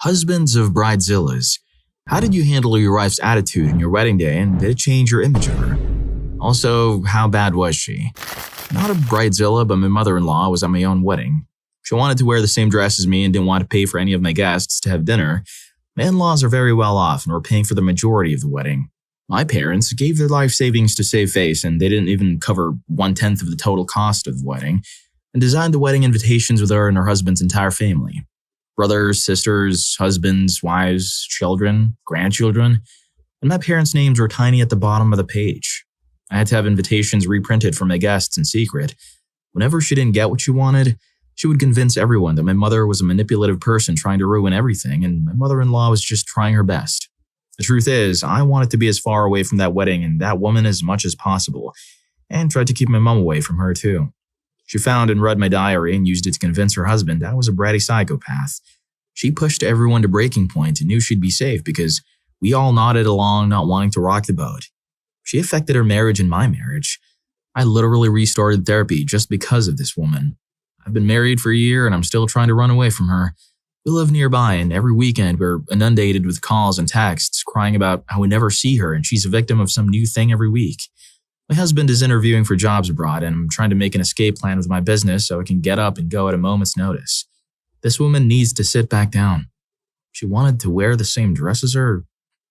Husbands of Bridezillas. How did you handle your wife's attitude on your wedding day, and did it change your image of her? Also, how bad was she? Not a bridezilla, but my mother-in-law was at my own wedding. She wanted to wear the same dress as me and didn't want to pay for any of my guests to have dinner. My in-laws are very well off and were paying for the majority of the wedding. My parents gave their life savings to save face, and they didn't even cover 1/10 of the total cost of the wedding, and designed the wedding invitations with her and her husband's entire family. Brothers, sisters, husbands, wives, children, grandchildren, and my parents' names were tiny at the bottom of the page. I had to have invitations reprinted for my guests in secret. Whenever she didn't get what she wanted, she would convince everyone that my mother was a manipulative person trying to ruin everything, and my mother-in-law was just trying her best. The truth is, I wanted to be as far away from that wedding and that woman as much as possible, and tried to keep my mom away from her too. She found and read my diary and used it to convince her husband I was a bratty psychopath. She pushed everyone to breaking point and knew she'd be safe because we all nodded along, not wanting to rock the boat. She affected her marriage and my marriage. I literally restarted therapy just because of this woman. I've been married for a year and I'm still trying to run away from her. We live nearby, and every weekend we're inundated with calls and texts crying about how we never see her and she's a victim of some new thing every week. My husband is interviewing for jobs abroad, and I'm trying to make an escape plan with my business so I can get up and go at a moment's notice. This woman needs to sit back down. She wanted to wear the same dress as her?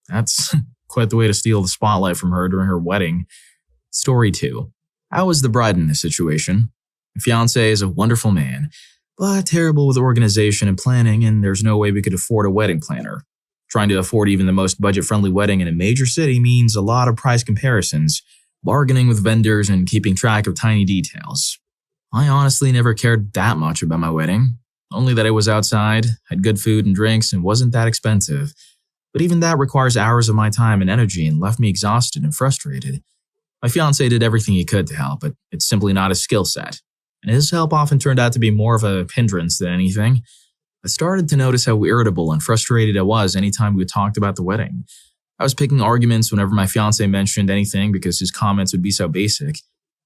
That's quite the way to steal the spotlight from her during her wedding. Story 2. I was the bride in this situation. My fiance is a wonderful man, but terrible with organization and planning, and there's no way we could afford a wedding planner. Trying to afford even the most budget-friendly wedding in a major city means a lot of price comparisons, bargaining with vendors, and keeping track of tiny details. I honestly never cared that much about my wedding, only that it was outside, had good food and drinks, and wasn't that expensive. But even that requires hours of my time and energy and left me exhausted and frustrated. My fiancé did everything he could to help, but it's simply not his skill set. And his help often turned out to be more of a hindrance than anything. I started to notice how irritable and frustrated I was anytime we talked about the wedding. I was picking arguments whenever my fiancé mentioned anything because his comments would be so basic.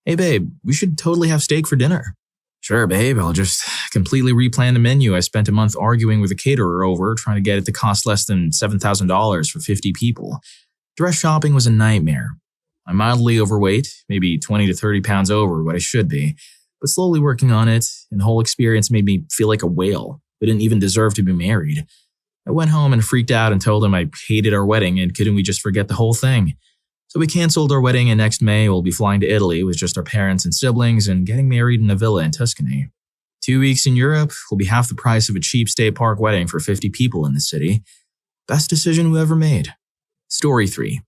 Hey babe, we should totally have steak for dinner. Sure babe, I'll just completely replan the menu I spent a month arguing with a caterer over, trying to get it to cost less than $7,000 for 50 people. Dress shopping was a nightmare. I'm mildly overweight, maybe 20 to 30 pounds over what I should be, but slowly working on it, and the whole experience made me feel like a whale who didn't even deserve to be married. I went home and freaked out and told him I hated our wedding and couldn't we just forget the whole thing. So we canceled our wedding, and next May we'll be flying to Italy with just our parents and siblings and getting married in a villa in Tuscany. 2 weeks in Europe will be half the price of a cheap state park wedding for 50 people in the city. Best decision we ever made. Story 3.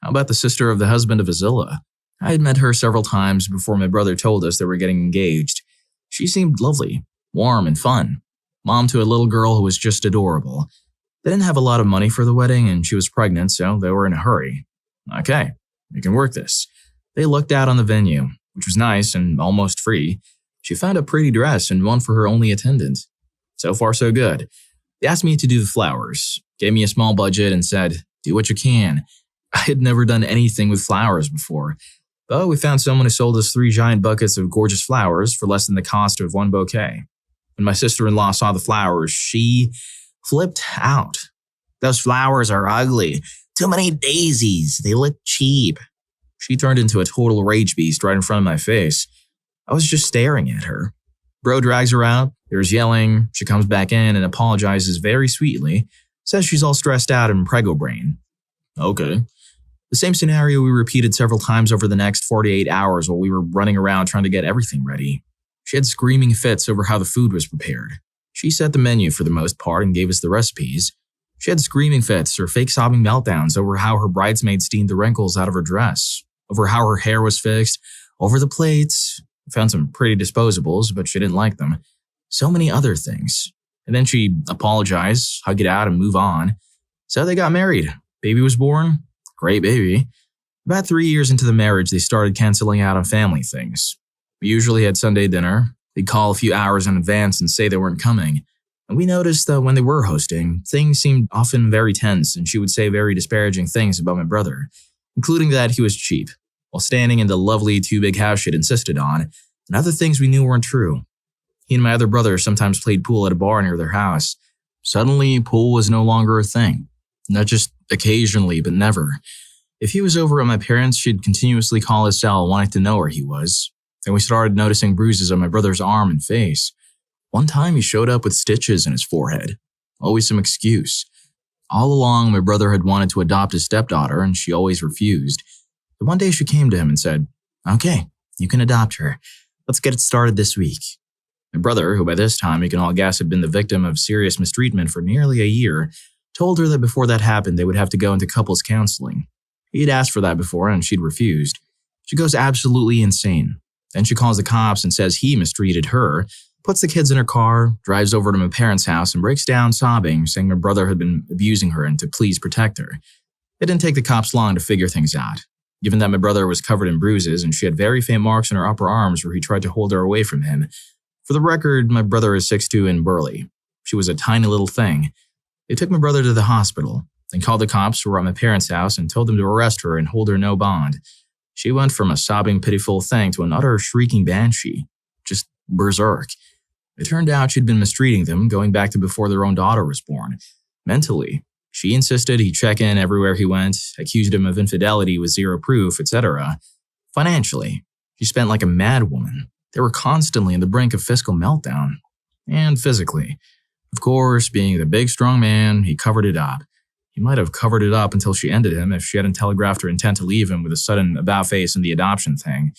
How about the sister of the husband of Azilla? I had met her several times before my brother told us that we're getting engaged. She seemed lovely, warm, and fun. Mom to a little girl who was just adorable. They didn't have a lot of money for the wedding, and she was pregnant, so they were in a hurry. Okay, we can work this. They looked out on the venue, which was nice and almost free. She found a pretty dress and one for her only attendant. So far, so good. They asked me to do the flowers, gave me a small budget, and said, do what you can. I had never done anything with flowers before, but we found someone who sold us 3 giant buckets of gorgeous flowers for less than the cost of 1 bouquet. When my sister-in-law saw the flowers, she flipped out. Those flowers are ugly. Too many daisies. They look cheap. She turned into a total rage beast right in front of my face. I was just staring at her. Bro drags her out. There's yelling. She comes back in and apologizes very sweetly. Says she's all stressed out and prego brain. Okay. The same scenario we repeated several times over the next 48 hours while we were running around trying to get everything ready. She had screaming fits over how the food was prepared. She set the menu for the most part and gave us the recipes. She had screaming fits or fake sobbing meltdowns over how her bridesmaid steamed the wrinkles out of her dress, over how her hair was fixed, over the plates. We found some pretty disposables, but she didn't like them. So many other things. And then she apologized, hug it out, and move on. So they got married. Baby was born. Great baby. About 3 years into the marriage, they started canceling out on family things. We usually had Sunday dinner. They'd call a few hours in advance and say they weren't coming. And we noticed that when they were hosting, things seemed often very tense, and she would say very disparaging things about my brother, including that he was cheap, while standing in the lovely 2-big house she'd insisted on, and other things we knew weren't true. He and my other brother sometimes played pool at a bar near their house. Suddenly, pool was no longer a thing. Not just occasionally, but never. If he was over at my parents', she'd continuously call his cell wanting to know where he was. Then we started noticing bruises on my brother's arm and face. One time he showed up with stitches in his forehead. Always some excuse. All along, my brother had wanted to adopt his stepdaughter, and she always refused. But one day she came to him and said, "Okay, you can adopt her. Let's get it started this week." My brother, who by this time we can all guess had been the victim of serious mistreatment for nearly a year, told her that before that happened they would have to go into couples counseling. He'd asked for that before and she'd refused. She goes absolutely insane. Then she calls the cops and says he mistreated her, puts the kids in her car, drives over to my parents' house and breaks down sobbing, saying my brother had been abusing her and to please protect her. It didn't take the cops long to figure things out, given that my brother was covered in bruises and she had very faint marks on her upper arms where he tried to hold her away from him. For the record, my brother is 6'2" and burly. She was a tiny little thing. They took my brother to the hospital, then called the cops who were at my parents' house and told them to arrest her and hold her no bond. She went from a sobbing, pitiful thing to an utter shrieking banshee. Just berserk. It turned out she'd been mistreating them, going back to before their own daughter was born. Mentally, she insisted he check in everywhere he went, accused him of infidelity with zero proof, etc. Financially, she spent like a mad woman. They were constantly on the brink of fiscal meltdown. And physically. Of course, being the big, strong man, he covered it up. He might have covered it up until she ended him if she hadn't telegraphed her intent to leave him with a sudden about-face and the adoption thing.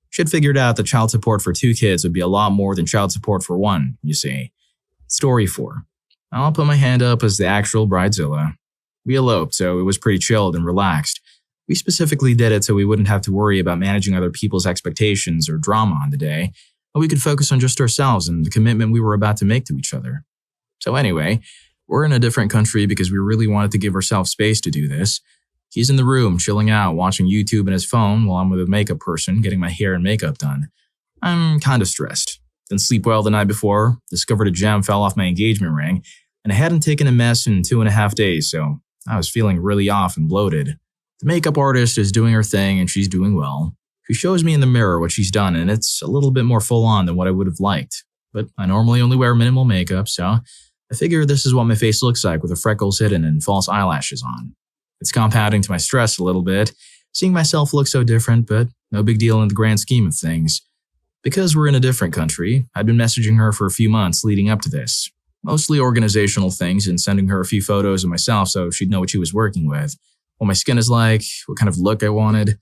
She had figured out that child support for 2 kids would be a lot more than child support for 1, you see. Story 4. I'll put my hand up as the actual bridezilla. We eloped, so it was pretty chilled and relaxed. We specifically did it so we wouldn't have to worry about managing other people's expectations or drama on the day, and we could focus on just ourselves and the commitment we were about to make to each other. So anyway, we're in a different country because we really wanted to give ourselves space to do this. He's in the room, chilling out, watching YouTube on his phone while I'm with a makeup person getting my hair and makeup done. I'm kind of stressed. Didn't sleep well the night before, discovered a gem fell off my engagement ring, and I hadn't taken a mess in 2.5 days, so I was feeling really off and bloated. The makeup artist is doing her thing and she's doing well. She shows me in the mirror what she's done and it's a little bit more full on than what I would have liked. But I normally only wear minimal makeup, so I figure this is what my face looks like with the freckles hidden and false eyelashes on. It's compounding to my stress a little bit, seeing myself look so different, but no big deal in the grand scheme of things. Because we're in a different country, I'd been messaging her for a few months leading up to this. Mostly organizational things and sending her a few photos of myself so she'd know what she was working with, what my skin is like, what kind of look I wanted.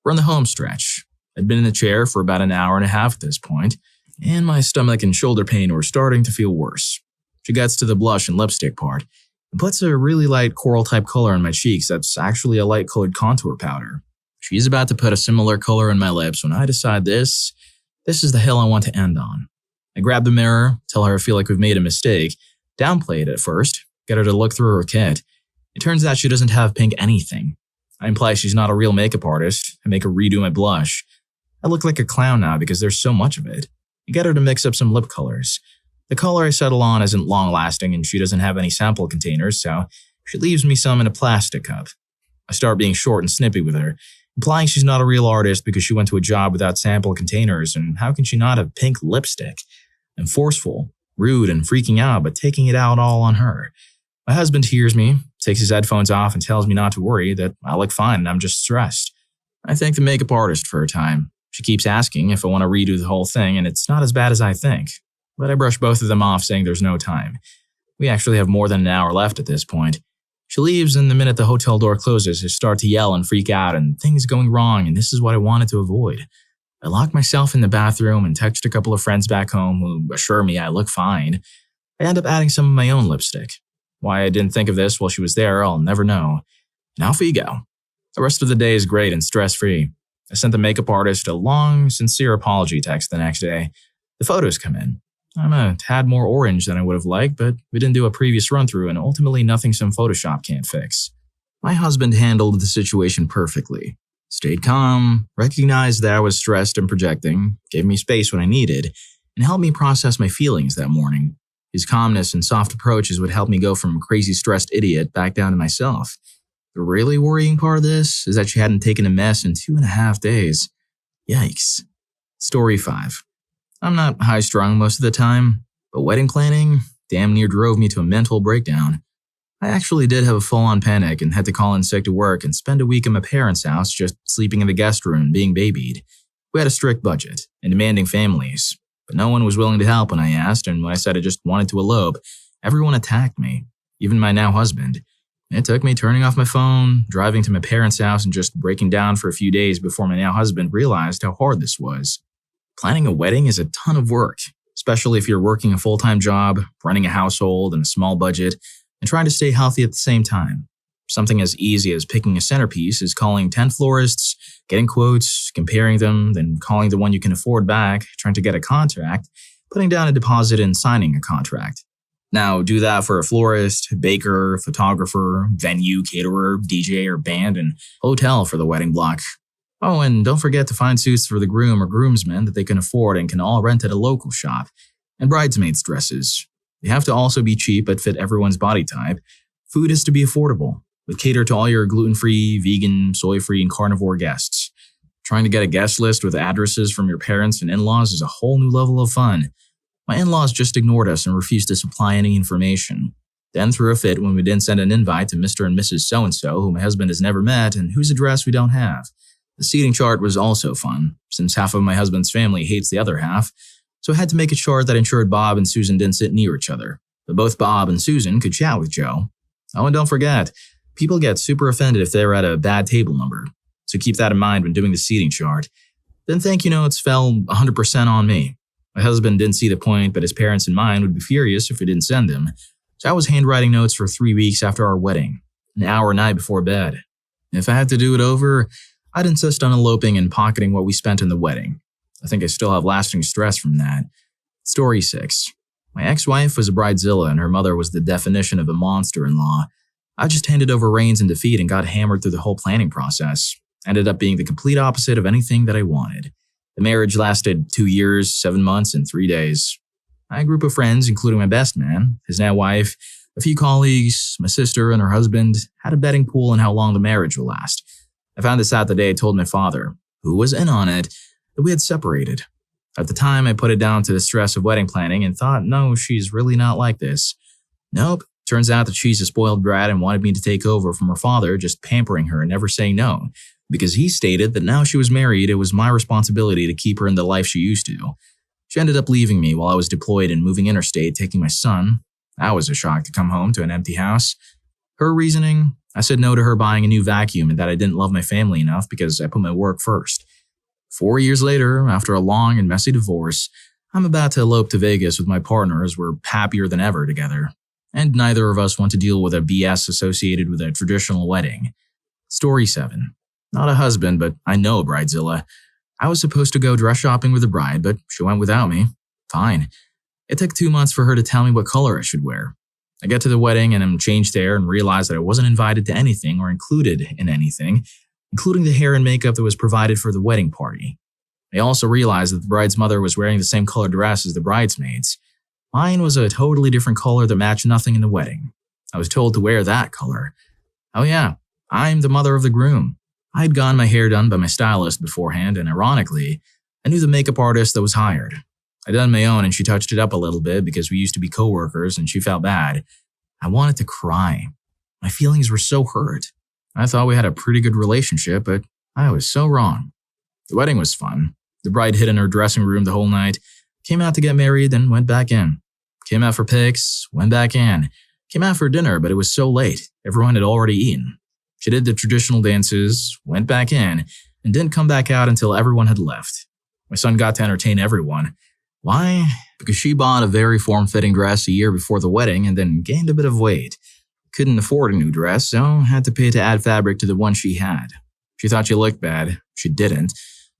We're on the home stretch. I'd been in the chair for about an hour and a half at this point, and my stomach and shoulder pain were starting to feel worse. She gets to the blush and lipstick part and puts a really light coral-type color on my cheeks that's actually a light-colored contour powder. She's about to put a similar color on my lips when I decide this is the hill I want to end on. I grab the mirror, tell her I feel like we've made a mistake, downplay it at first, get her to look through her kit. It turns out she doesn't have pink anything. I imply she's not a real makeup artist and make her redo my blush. I look like a clown now because there's so much of it. I get her to mix up some lip colors. The color I settle on isn't long-lasting and she doesn't have any sample containers, so she leaves me some in a plastic cup. I start being short and snippy with her, implying she's not a real artist because she went to a job without sample containers and how can she not have pink lipstick? I'm forceful, rude, and freaking out, but taking it out all on her. My husband hears me, takes his headphones off and tells me not to worry, that I look fine and I'm just stressed. I thank the makeup artist for her time. She keeps asking if I want to redo the whole thing and it's not as bad as I think. But I brush both of them off saying there's no time. We actually have more than an hour left at this point. She leaves and the minute the hotel door closes, I start to yell and freak out and things going wrong and this is what I wanted to avoid. I lock myself in the bathroom and text a couple of friends back home who assure me I look fine. I end up adding some of my own lipstick. Why I didn't think of this while she was there, I'll never know. And off we go. The rest of the day is great and stress-free. I sent the makeup artist a long, sincere apology text the next day. The photos come in. I'm a tad more orange than I would have liked, but we didn't do a previous run-through and ultimately nothing some Photoshop can't fix. My husband handled the situation perfectly. Stayed calm, recognized that I was stressed and projecting, gave me space when I needed, and helped me process my feelings that morning. His calmness and soft approaches would help me go from crazy stressed idiot back down to myself. The really worrying part of this is that she hadn't taken a mess in 2.5 days. Yikes. Story 5. I'm not high-strung most of the time, but wedding planning, damn near drove me to a mental breakdown. I actually did have a full-on panic and had to call in sick to work and spend a week at my parents' house just sleeping in the guest room being babied. We had a strict budget and demanding families, but no one was willing to help when I asked, and when I said I just wanted to elope, everyone attacked me, even my now husband. It took me turning off my phone, driving to my parents' house, and just breaking down for a few days before my now husband realized how hard this was. Planning a wedding is a ton of work, especially if you're working a full-time job, running a household and a small budget, and trying to stay healthy at the same time. Something as easy as picking a centerpiece is calling 10 florists, getting quotes, comparing them, then calling the one you can afford back, trying to get a contract, putting down a deposit, and signing a contract. Now, do that for a florist, baker, photographer, venue, caterer, DJ or band, and hotel for the wedding block. Oh, and don't forget to find suits for the groom or groomsmen that they can afford and can all rent at a local shop. And bridesmaids' dresses. They have to also be cheap but fit everyone's body type. Food is to be affordable, but cater to all your gluten-free, vegan, soy-free, and carnivore guests. Trying to get a guest list with addresses from your parents and in-laws is a whole new level of fun. My in-laws just ignored us and refused to supply any information. Then threw a fit when we didn't send an invite to Mr. and Mrs. So-and-so, who my husband has never met and whose address we don't have. The seating chart was also fun, since half of my husband's family hates the other half, so I had to make a chart that ensured Bob and Susan didn't sit near each other, but both Bob and Susan could chat with Joe. Oh, and don't forget, people get super offended if they're at a bad table number, so keep that in mind when doing the seating chart. Then thank you notes fell 100% on me. My husband didn't see the point, but his parents and mine would be furious if we didn't send them, so I was handwriting notes for 3 weeks after our wedding, an hour a night before bed. If I had to do it over, I'd insist on eloping and pocketing what we spent in the wedding. I think I still have lasting stress from that. Story 6. My ex-wife was a bridezilla and her mother was the definition of a monster-in-law. I just handed over reins in defeat and got hammered through the whole planning process. Ended up being the complete opposite of anything that I wanted. The marriage lasted 2 years, 7 months, and 3 days. My group of friends, including my best man, his now wife, a few colleagues, my sister, and her husband, had a betting pool on how long the marriage will last. I found this out the day I told my father, who was in on it, that we had separated. At the time, I put it down to the stress of wedding planning and thought, no, she's really not like this. Nope, turns out that she's a spoiled brat and wanted me to take over from her father, just pampering her and never saying no, because he stated that now she was married, it was my responsibility to keep her in the life she used to. She ended up leaving me while I was deployed and moving interstate, taking my son. That was a shock to come home to an empty house. Her reasoning? I said no to her buying a new vacuum and that I didn't love my family enough because I put my work first. 4 years later, after a long and messy divorce, I'm about to elope to Vegas with my partner as we're happier than ever together. And neither of us want to deal with a BS associated with a traditional wedding. Story 7. Not a husband, but I know a bridezilla. I was supposed to go dress shopping with the bride, but she went without me. Fine. It took 2 months for her to tell me what color I should wear. I get to the wedding and am changed there and realize that I wasn't invited to anything or included in anything, including the hair and makeup that was provided for the wedding party. I also realized that the bride's mother was wearing the same color dress as the bridesmaids. Mine was a totally different color that matched nothing in the wedding. I was told to wear that color. Oh yeah, I'm the mother of the groom. I had gotten my hair done by my stylist beforehand, and ironically, I knew the makeup artist that was hired. I done my own and she touched it up a little bit because we used to be co-workers and she felt bad. I wanted to cry. My feelings were so hurt. I thought we had a pretty good relationship, but I was so wrong. The wedding was fun. The bride hid in her dressing room the whole night, came out to get married, then went back in. Came out for pics, went back in. Came out for dinner, but it was so late, everyone had already eaten. She did the traditional dances, went back in, and didn't come back out until everyone had left. My son got to entertain everyone. Why? Because she bought a very form-fitting dress a year before the wedding and then gained a bit of weight. Couldn't afford a new dress, so had to pay to add fabric to the one she had. She thought she looked bad. She didn't,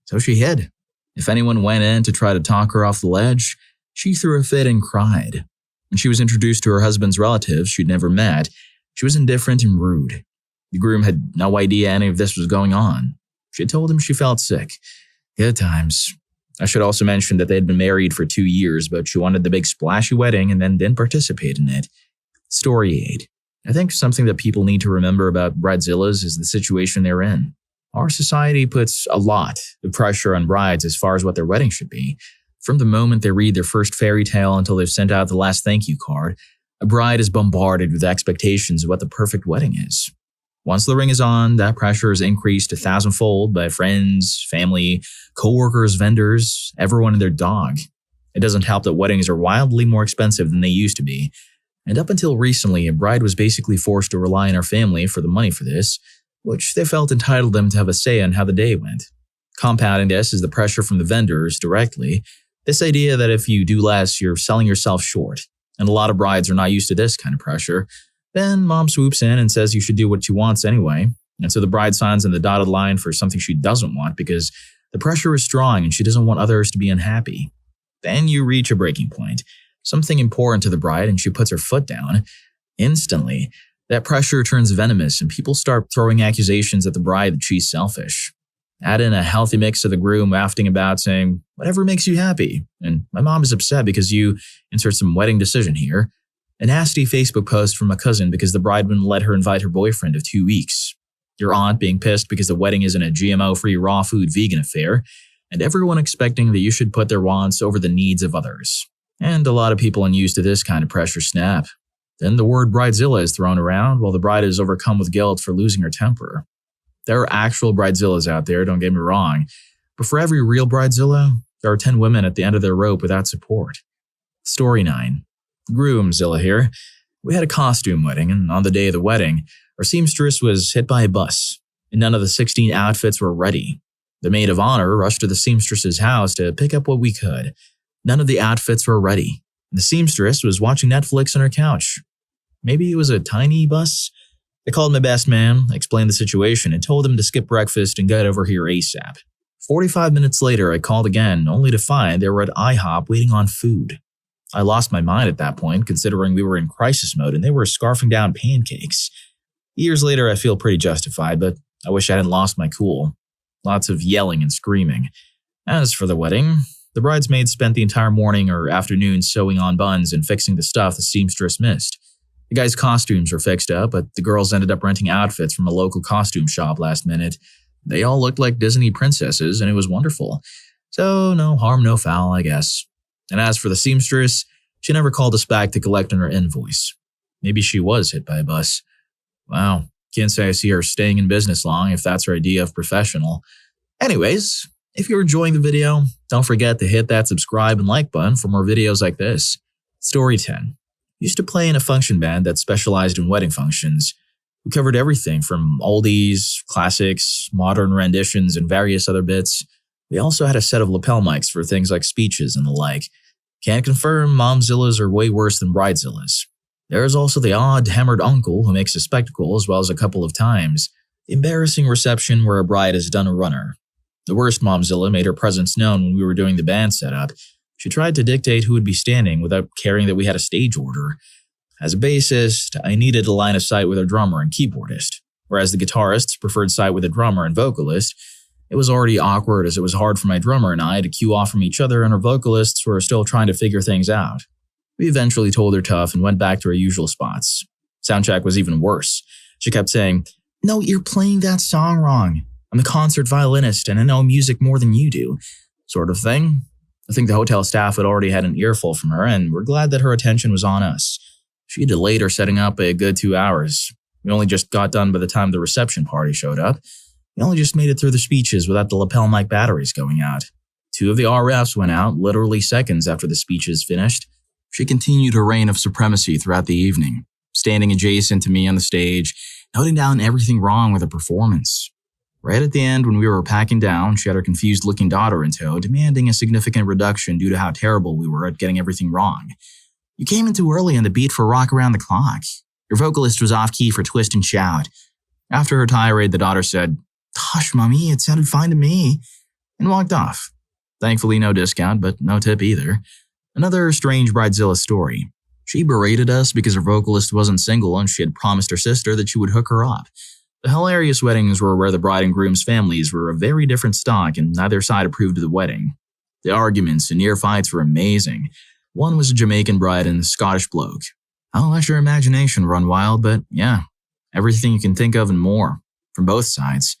so she hid. If anyone went in to try to talk her off the ledge, she threw a fit and cried. When she was introduced to her husband's relatives she'd never met, she was indifferent and rude. The groom had no idea any of this was going on. She had told him she felt sick. Good times. I should also mention that they had been married for 2 years, but she wanted the big splashy wedding and then didn't participate in it. Story 8. I think something that people need to remember about bridezillas is the situation they're in. Our society puts a lot of pressure on brides as far as what their wedding should be. From the moment they read their first fairy tale until they've sent out the last thank you card, a bride is bombarded with expectations of what the perfect wedding is. Once the ring is on, that pressure is increased 1,000-fold by friends, family, coworkers, vendors, everyone and their dog. It doesn't help that weddings are wildly more expensive than they used to be. And up until recently, a bride was basically forced to rely on her family for the money for this, which they felt entitled them to have a say on how the day went. Compounding this is the pressure from the vendors directly, this idea that if you do less, you're selling yourself short. And a lot of brides are not used to this kind of pressure. Then mom swoops in and says you should do what she wants anyway. And so the bride signs on the dotted line for something she doesn't want because the pressure is strong and she doesn't want others to be unhappy. Then you reach a breaking point, something important to the bride, and she puts her foot down. Instantly, that pressure turns venomous and people start throwing accusations at the bride that she's selfish. Add in a healthy mix of the groom wafting about saying, whatever makes you happy, and my mom is upset because you insert some wedding decision here. A nasty Facebook post from a cousin because the bride wouldn't let her invite her boyfriend of 2 weeks. Your aunt being pissed because the wedding isn't a GMO-free raw food vegan affair, and everyone expecting that you should put their wants over the needs of others. And a lot of people unused to this kind of pressure snap. Then the word bridezilla is thrown around while the bride is overcome with guilt for losing her temper. There are actual bridezillas out there, don't get me wrong, but for every real bridezilla, there are 10 women at the end of their rope without support. Story 9. Groomzilla here. We had a costume wedding, and on the day of the wedding, our seamstress was hit by a bus, and none of the 16 outfits were ready. The maid of honor rushed to the seamstress's house to pick up what we could. None of the outfits were ready. The seamstress was watching Netflix on her couch. Maybe it was a tiny bus? I called my best man, explained the situation, and told him to skip breakfast and get over here ASAP. 45 minutes later, I called again, only to find they were at IHOP waiting on food. I lost my mind at that point, considering we were in crisis mode and they were scarfing down pancakes. Years later, I feel pretty justified, but I wish I hadn't lost my cool. Lots of yelling and screaming. As for the wedding, the bridesmaids spent the entire morning or afternoon sewing on buns and fixing the stuff the seamstress missed. The guys' costumes were fixed up, but the girls ended up renting outfits from a local costume shop last minute. They all looked like Disney princesses, and it was wonderful. So no harm, no foul, I guess. And as for the seamstress, she never called us back to collect on her invoice. Maybe she was hit by a bus. Wow, can't say I see her staying in business long if that's her idea of professional. Anyways, if you're enjoying the video, don't forget to hit that subscribe and like button for more videos like this. Story 10. Used to play in a function band that specialized in wedding functions. We covered everything from oldies, classics, modern renditions, and various other bits. We also had a set of lapel mics for things like speeches and the like. Can't confirm momzillas are way worse than bridezillas. There is also the odd hammered uncle who makes a spectacle as well as a couple of times. The embarrassing reception where a bride has done a runner. The worst momzilla made her presence known when we were doing the band setup. She tried to dictate who would be standing without caring that we had a stage order. As a bassist, I needed a line of sight with our drummer and keyboardist, whereas the guitarists preferred sight with a drummer and vocalist. It was already awkward as it was hard for my drummer and I to cue off from each other, and our vocalists were still trying to figure things out. We eventually told her tough and went back to our usual spots. Soundcheck was even worse. She kept saying, "No, you're playing that song wrong. I'm a concert violinist and I know music more than you do," sort of thing. I think the hotel staff had already had an earful from her, and we're glad that her attention was on us. She delayed her setting up a good 2 hours. We only just got done by the time the reception party showed up. We only just made it through the speeches without the lapel mic batteries going out. 2 of the RFs went out literally seconds after the speeches finished. She continued her reign of supremacy throughout the evening, standing adjacent to me on the stage, noting down everything wrong with her performance. Right at the end, when we were packing down, she had her confused-looking daughter in tow, demanding a significant reduction due to how terrible we were at getting everything wrong. "You came in too early on the beat for Rock Around the Clock. Your vocalist was off-key for Twist and Shout." After her tirade, the daughter said, "Hush, Mommy, it sounded fine to me," and walked off. Thankfully, no discount, but no tip either. Another strange bridezilla story. She berated us because her vocalist wasn't single and she had promised her sister that she would hook her up. The hilarious weddings were where the bride and groom's families were a very different stock and neither side approved of the wedding. The arguments and near fights were amazing. One was a Jamaican bride and a Scottish bloke. I'll let your imagination run wild, but yeah, everything you can think of and more, from both sides.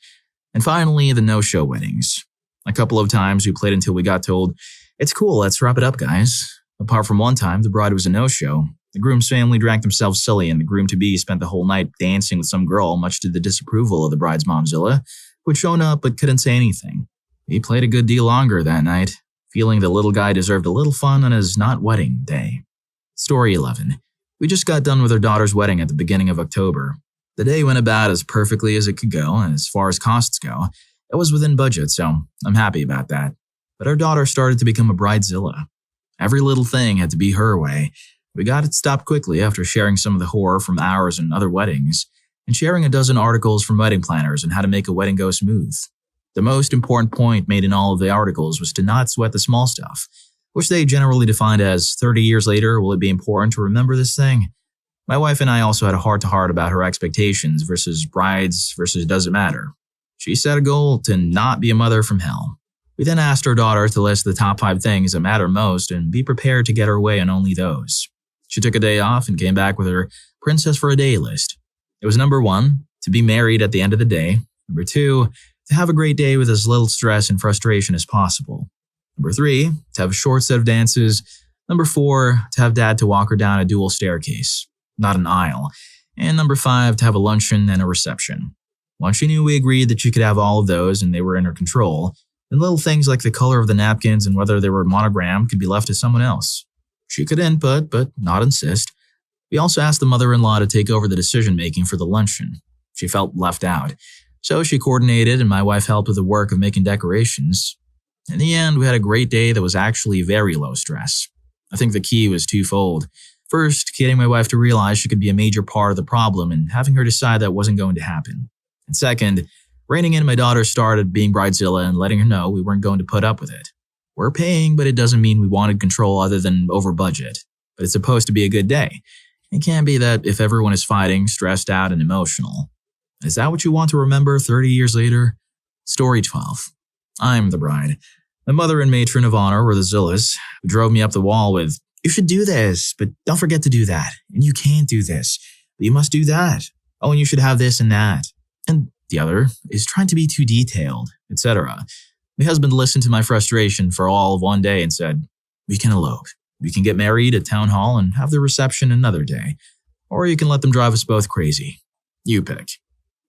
And finally, the no-show weddings. A couple of times we played until we got told, It's cool, let's wrap it up, guys. Apart from one time, the bride was a no-show. The groom's family drank themselves silly, and the groom-to-be spent the whole night dancing with some girl, much to the disapproval of the bride's momzilla, who had shown up but couldn't say anything. He played a good deal longer that night, feeling the little guy deserved a little fun on his not-wedding day. Story 11. We just got done with our daughter's wedding at the beginning of October. The day went about as perfectly as it could go, and as far as costs go, it was within budget, so I'm happy about that. But our daughter started to become a bridezilla. Every little thing had to be her way. We got it stopped quickly after sharing some of the horror from ours and other weddings, and sharing a dozen articles from wedding planners on how to make a wedding go smooth. The most important point made in all of the articles was to not sweat the small stuff, which they generally defined as 30 years later, will it be important to remember this thing? My wife and I also had a heart-to-heart about her expectations versus brides versus does it matter. She set a goal to not be a mother from hell. We then asked our daughter to list the top 5 things that matter most and be prepared to get her way on only those. She took a day off and came back with her princess for a day list. It was number 1, to be married at the end of the day. Number 2, to have a great day with as little stress and frustration as possible. Number 3, to have a short set of dances. Number 4, to have dad to walk her down a dual staircase, not an aisle. And number 5, to have a luncheon and a reception. Once she knew we agreed that she could have all of those and they were in her control, then little things like the color of the napkins and whether they were monogrammed could be left to someone else. She could input, but not insist. We also asked the mother-in-law to take over the decision-making for the luncheon. She felt left out. So she coordinated and my wife helped with the work of making decorations. In the end, we had a great day that was actually very low stress. I think the key was twofold. First, getting my wife to realize she could be a major part of the problem and having her decide that wasn't going to happen. And second, reining in my daughter started being bridezilla and letting her know we weren't going to put up with it. We're paying, but it doesn't mean we wanted control other than over budget. But it's supposed to be a good day. It can't be that if everyone is fighting, stressed out, and emotional. Is that what you want to remember 30 years later? Story 12. I'm the bride. My mother and matron of honor were the Zillas, who drove me up the wall with, "You should do this, but don't forget to do that. And you can't do this, but you must do that. Oh, and you should have this and that." And the other is trying to be too detailed, etc. My husband listened to my frustration for all of one day and said, "We can elope. We can get married at town hall and have the reception another day. Or you can let them drive us both crazy. You pick."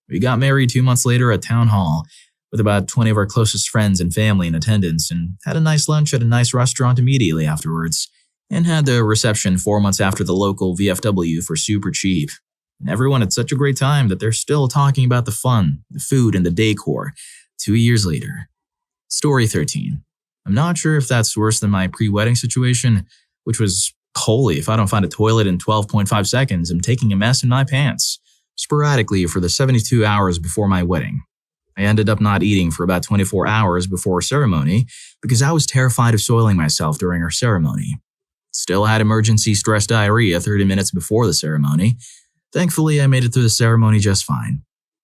We got married 2 months later at town hall, with about 20 of our closest friends and family in attendance, and had a nice lunch at a nice restaurant immediately afterwards, and had the reception 4 months after the local VFW for super cheap. And everyone had such a great time that they're still talking about the fun, the food, and the decor 2 years later. Story 13. I'm not sure if that's worse than my pre-wedding situation, which was, holy, if I don't find a toilet in 12.5 seconds, I'm taking a mess in my pants, sporadically for the 72 hours before my wedding. I ended up not eating for about 24 hours before her ceremony because I was terrified of soiling myself during her ceremony. Still had emergency stress diarrhea 30 minutes before the ceremony. Thankfully, I made it through the ceremony just fine.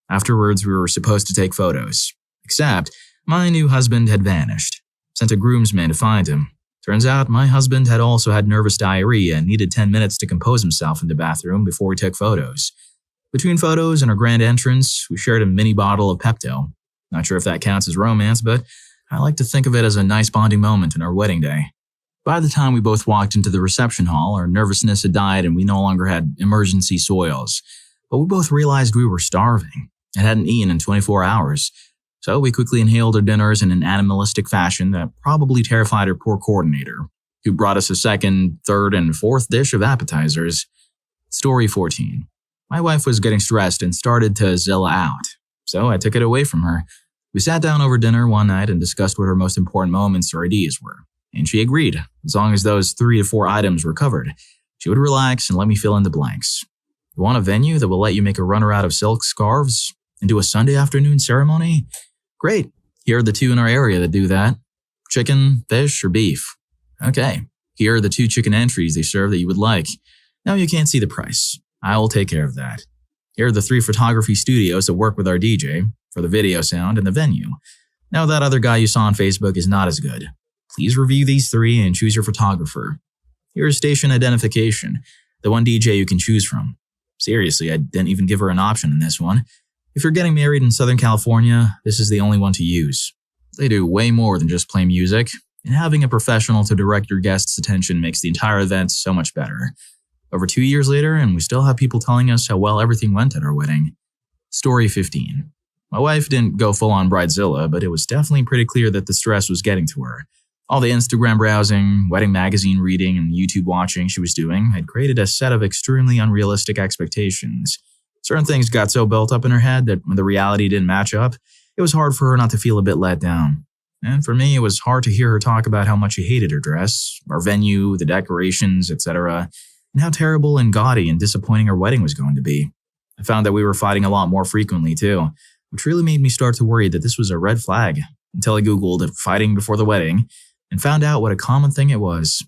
Afterwards, we were supposed to take photos. Except, my new husband had vanished. Sent a groomsman to find him. Turns out, my husband had also had nervous diarrhea and needed 10 minutes to compose himself in the bathroom before we took photos. Between photos and our grand entrance, we shared a mini bottle of Pepto. Not sure if that counts as romance, but I like to think of it as a nice bonding moment in our wedding day. By the time we both walked into the reception hall, our nervousness had died and we no longer had emergency soils. But we both realized we were starving and hadn't eaten in 24 hours. So we quickly inhaled our dinners in an animalistic fashion that probably terrified our poor coordinator, who brought us a second, third, and fourth dish of appetizers. Story 14. My wife was getting stressed and started to zilla out, so I took it away from her. We sat down over dinner one night and discussed what her most important moments or ideas were, and she agreed. As long as those 3 to 4 items were covered, she would relax and let me fill in the blanks. You want a venue that will let you make a runner out of silk scarves and do a Sunday afternoon ceremony? Great. Here are the 2 in our area that do that. Chicken, fish, or beef. Okay. Here are the 2 chicken entries they serve that you would like. Now you can't see the price. I will take care of that. Here are the 3 photography studios that work with our DJ for the video sound and the venue. Now that other guy you saw on Facebook is not as good. Please review these 3 and choose your photographer. Here is station identification, the one DJ you can choose from. Seriously, I didn't even give her an option in this one. If you're getting married in Southern California, this is the only one to use. They do way more than just play music. and having a professional to direct your guests' attention makes the entire event so much better. Over 2 years later, and we still have people telling us how well everything went at our wedding. Story 15. My wife didn't go full-on bridezilla, but it was definitely pretty clear that the stress was getting to her. All the Instagram browsing, wedding magazine reading, and YouTube watching she was doing had created a set of extremely unrealistic expectations. Certain things got so built up in her head that when the reality didn't match up, it was hard for her not to feel a bit let down. And for me, it was hard to hear her talk about how much she hated her dress, our venue, the decorations, etc., and how terrible and gaudy and disappointing her wedding was going to be. I found that we were fighting a lot more frequently too, which really made me start to worry that this was a red flag, until I Googled fighting before the wedding and found out what a common thing it was.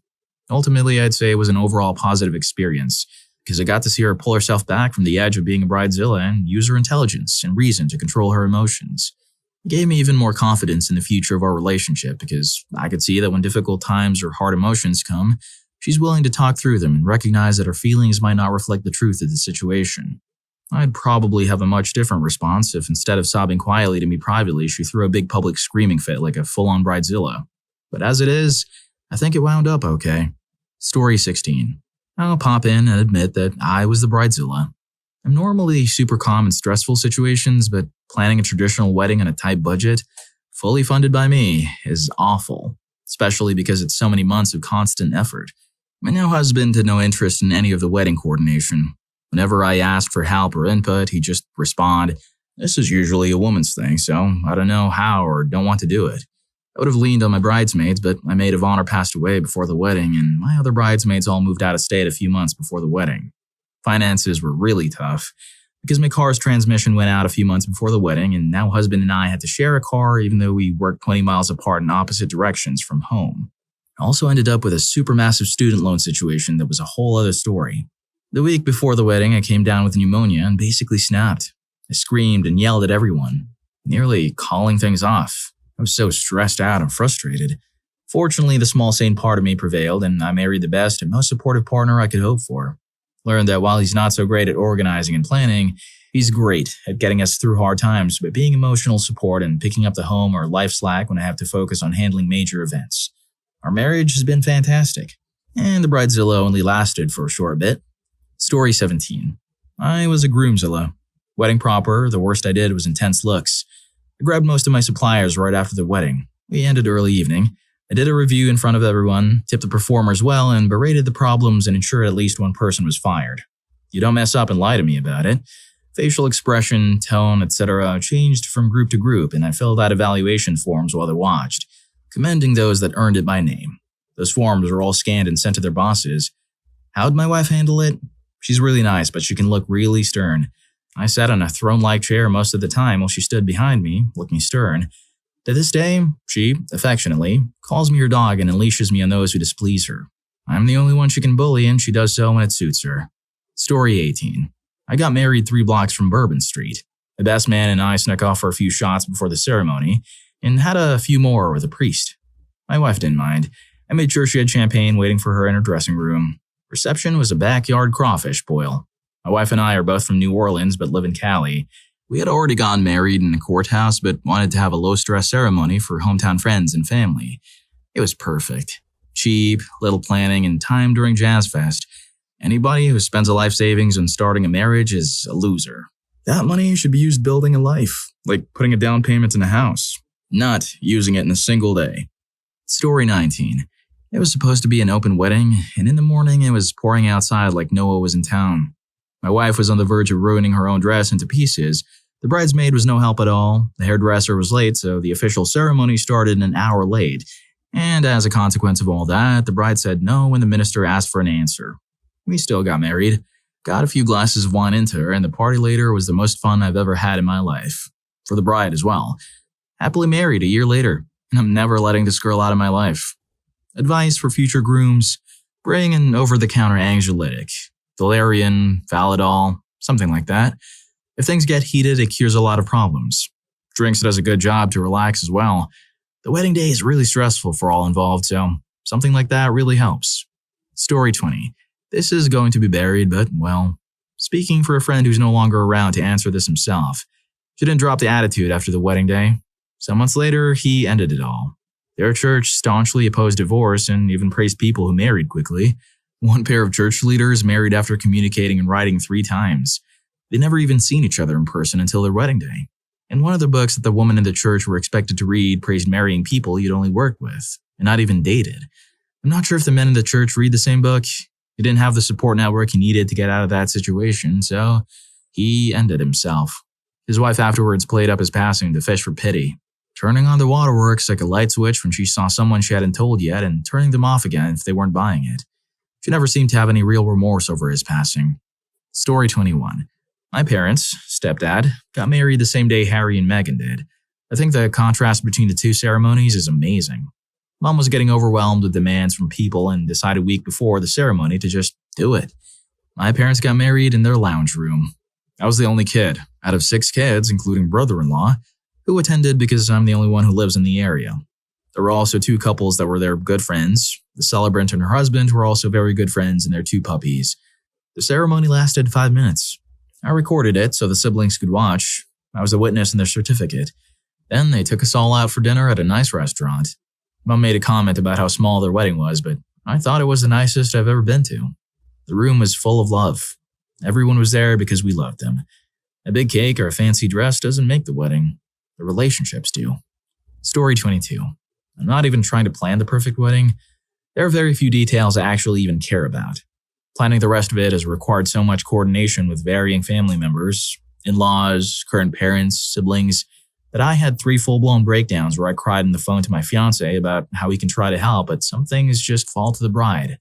Ultimately, I'd say it was an overall positive experience, because I got to see her pull herself back from the edge of being a bridezilla and use her intelligence and reason to control her emotions. It gave me even more confidence in the future of our relationship, because I could see that when difficult times or hard emotions come, she's willing to talk through them and recognize that her feelings might not reflect the truth of the situation. I'd probably have a much different response if instead of sobbing quietly to me privately, she threw a big public screaming fit like a full-on bridezilla. But as it is, I think it wound up okay. Story 16. I'll pop in and admit that I was the bridezilla. I'm normally super calm in stressful situations, but planning a traditional wedding on a tight budget, fully funded by me, is awful, especially because it's so many months of constant effort. My now husband had no interest in any of the wedding coordination. Whenever I asked for help or input, he'd just respond, "This is usually a woman's thing, so I don't know how or don't want to do it." I would have leaned on my bridesmaids, but my maid of honor passed away before the wedding, and my other bridesmaids all moved out of state a few months before the wedding. Finances were really tough, because my car's transmission went out a few months before the wedding, and now husband and I had to share a car even though we worked 20 miles apart in opposite directions from home. I also ended up with a supermassive student loan situation that was a whole other story. The week before the wedding, I came down with pneumonia and basically snapped. I screamed and yelled at everyone, nearly calling things off. I was so stressed out and frustrated. Fortunately, the small sane part of me prevailed, and I married the best and most supportive partner I could hope for. Learned that while he's not so great at organizing and planning, he's great at getting us through hard times by being emotional support and picking up the home or life slack when I have to focus on handling major events. Our marriage has been fantastic, and the bridezilla only lasted for a short bit. Story 17. I was a Groomzilla. Wedding proper, the worst I did was intense looks. I grabbed most of my suppliers right after the wedding. We ended early evening. I did a review in front of everyone, tipped the performers well, and berated the problems and ensured at least one person was fired. You don't mess up and lie to me about it. Facial expression, tone, etc. changed from group to group, and I filled out evaluation forms while they watched, commending those that earned it by name. Those forms were all scanned and sent to their bosses. How'd my wife handle it? She's really nice, but she can look really stern. I sat on a throne-like chair most of the time while she stood behind me, looking stern. To this day, she, affectionately, calls me her dog and unleashes me on those who displease her. I'm the only one she can bully, and she does so when it suits her. Story 18. I got married 3 blocks from Bourbon Street. The best man and I snuck off for a few shots before the ceremony, and had a few more with a priest. My wife didn't mind. I made sure she had champagne waiting for her in her dressing room. Reception was a backyard crawfish boil. My wife and I are both from New Orleans but live in Cali. We had already gotten married in a courthouse but wanted to have a low-stress ceremony for hometown friends and family. It was perfect. Cheap, little planning, and time during Jazz Fest. Anybody who spends a life savings on starting a marriage is a loser. That money should be used building a life, like putting a down payment in a house, not using it in a single day. Story 19. It was supposed to be an open wedding, and in the morning it was pouring outside like Noah was in town. My wife was on the verge of ruining her own dress into pieces. The bridesmaid was no help at all. The hairdresser was late, so the official ceremony started an hour late. And as a consequence of all that, the bride said no when the minister asked for an answer. We still got married. Got a few glasses of wine into her, and the party later was the most fun I've ever had in my life. For the bride as well. Happily married a year later, and I'm never letting this girl out of my life. Advice for future grooms: bring an over-the-counter anxiolytic. Valerian, Valadol, something like that. If things get heated, it cures a lot of problems. Drinks does a good job to relax as well. The wedding day is really stressful for all involved, so something like that really helps. Story 20. This is going to be buried, but, well, speaking for a friend who's no longer around to answer this himself, she didn't drop the attitude after the wedding day. Some months later, he ended it all. Their church staunchly opposed divorce and even praised people who married quickly. One pair of church leaders married after communicating in writing 3 times. They'd never even seen each other in person until their wedding day. And one of the books that the women in the church were expected to read praised marrying people you'd only worked with, and not even dated. I'm not sure if the men in the church read the same book. He didn't have the support network he needed to get out of that situation, so he ended himself. His wife afterwards played up his passing to fish for pity, turning on the waterworks like a light switch when she saw someone she hadn't told yet and turning them off again if they weren't buying it. She never seemed to have any real remorse over his passing. Story 21. My parents, stepdad, got married the same day Harry and Meghan did. I think the contrast between the 2 ceremonies is amazing. Mom was getting overwhelmed with demands from people and decided a week before the ceremony to just do it. My parents got married in their lounge room. I was the only kid, out of 6 kids, including brother-in-law, who attended because I'm the only one who lives in the area. There were also 2 couples that were their good friends. The celebrant and her husband were also very good friends and their 2 puppies. The ceremony lasted 5 minutes. I recorded it so the siblings could watch. I was a witness in their certificate. Then they took us all out for dinner at a nice restaurant. Mom made a comment about how small their wedding was, but I thought it was the nicest I've ever been to. The room was full of love. Everyone was there because we loved them. A big cake or a fancy dress doesn't make the wedding. The relationships do. Story 22. I'm not even trying to plan the perfect wedding. There are very few details I actually even care about. Planning the rest of it has required so much coordination with varying family members, in-laws, current parents, siblings, that I had 3 full-blown breakdowns where I cried on the phone to my fiance about how he can try to help, but some things just fall to the bride.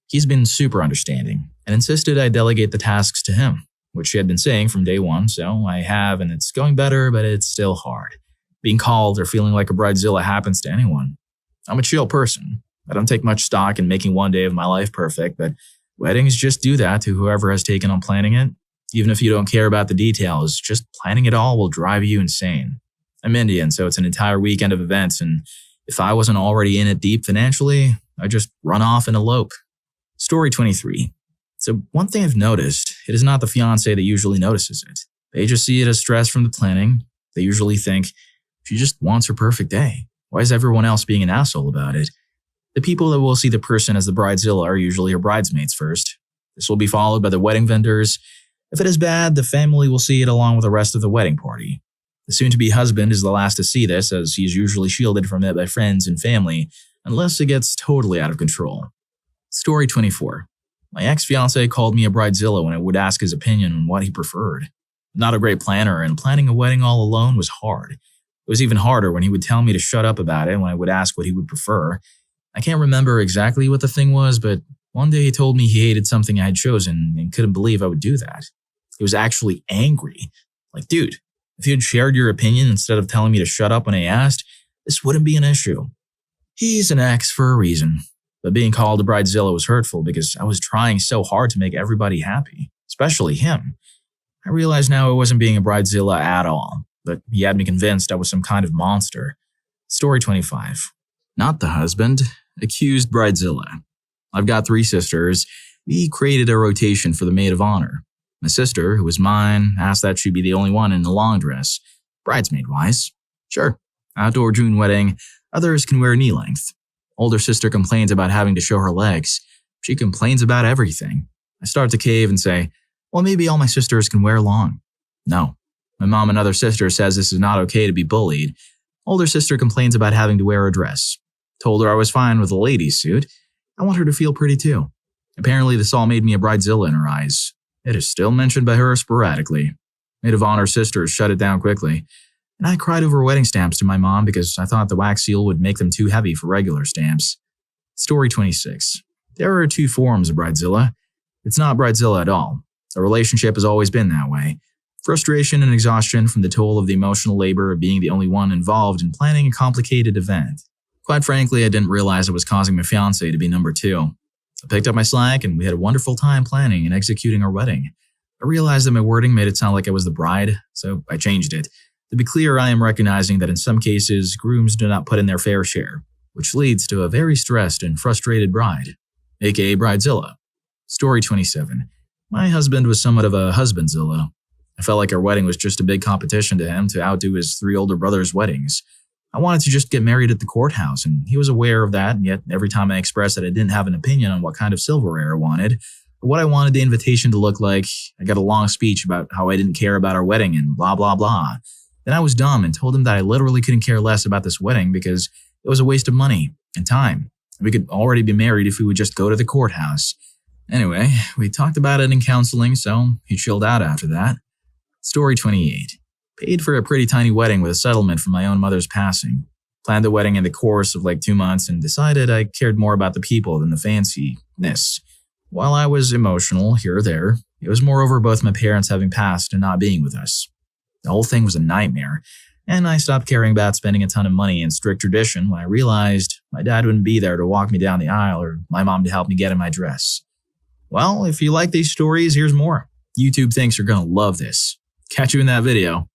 He's been super understanding and insisted I delegate the tasks to him, which she had been saying from day one, so I have, and it's going better, but it's still hard. Being called or feeling like a bridezilla happens to anyone. I'm a chill person. I don't take much stock in making one day of my life perfect, but weddings just do that to whoever has taken on planning it. Even if you don't care about the details, just planning it all will drive you insane. I'm Indian, so it's an entire weekend of events, and if I wasn't already in it deep financially, I'd just run off and elope. Story 23. So one thing I've noticed, it is not the fiance that usually notices it. They just see it as stress from the planning. They usually think, she just wants her perfect day. Why is everyone else being an asshole about it? The people that will see the person as the bridezilla are usually her bridesmaids first. This will be followed by the wedding vendors. If it is bad, the family will see it along with the rest of the wedding party. The soon-to-be husband is the last to see this, as he is usually shielded from it by friends and family, unless it gets totally out of control. Story 24. My ex-fiancé called me a bridezilla when I would ask his opinion on what he preferred. I'm not a great planner, and planning a wedding all alone was hard. It was even harder when he would tell me to shut up about it when I would ask what he would prefer. I can't remember exactly what the thing was, but one day he told me he hated something I had chosen and couldn't believe I would do that. He was actually angry. Like, dude, if you had shared your opinion instead of telling me to shut up when I asked, this wouldn't be an issue. He's an ex for a reason. But being called a bridezilla was hurtful because I was trying so hard to make everybody happy, especially him. I realize now it wasn't being a bridezilla at all, but he had me convinced I was some kind of monster. Story 25. Not the husband, accused bridezilla. I've got 3 sisters. We created a rotation for the maid of honor. My sister, who was mine, asked that she be the only one in a long dress. Bridesmaid-wise, sure. Outdoor June wedding, others can wear knee length. Older sister complains about having to show her legs. She complains about everything. I start to cave and say, well, maybe all my sisters can wear long. No. My mom and other sister says this is not okay to be bullied. Older sister complains about having to wear a dress. Told her I was fine with a lady's suit. I want her to feel pretty too. Apparently this all made me a bridezilla in her eyes. It is still mentioned by her sporadically. Maid of honor sisters shut it down quickly. And I cried over wedding stamps to my mom because I thought the wax seal would make them too heavy for regular stamps. Story 26. There are 2 forms of bridezilla. It's not bridezilla at all. The relationship has always been that way. Frustration and exhaustion from the toll of the emotional labor of being the only one involved in planning a complicated event. Quite frankly, I didn't realize it was causing my fiancé to be number 2. I picked up my slack and we had a wonderful time planning and executing our wedding. I realized that my wording made it sound like I was the bride, so I changed it. To be clear, I am recognizing that in some cases, grooms do not put in their fair share, which leads to a very stressed and frustrated bride, aka bridezilla. Story 27. My husband was somewhat of a husbandzilla. I felt like our wedding was just a big competition to him to outdo his 3 older brothers' weddings. I wanted to just get married at the courthouse, and he was aware of that, and yet every time I expressed that I didn't have an opinion on what kind of silverware I wanted, or what I wanted the invitation to look like, I got a long speech about how I didn't care about our wedding and blah blah blah. Then I was dumb and told him that I literally couldn't care less about this wedding because it was a waste of money and time. We could already be married if we would just go to the courthouse. Anyway, we talked about it in counseling, so he chilled out after that. Story 28. Paid for a pretty tiny wedding with a settlement from my own mother's passing. Planned the wedding in the course of like 2 months and decided I cared more about the people than the fanciness. While I was emotional here or there, it was more over both my parents having passed and not being with us. The whole thing was a nightmare, and I stopped caring about spending a ton of money in strict tradition when I realized my dad wouldn't be there to walk me down the aisle or my mom to help me get in my dress. Well, if you like these stories, here's more. YouTube thinks you're gonna love this. Catch you in that video.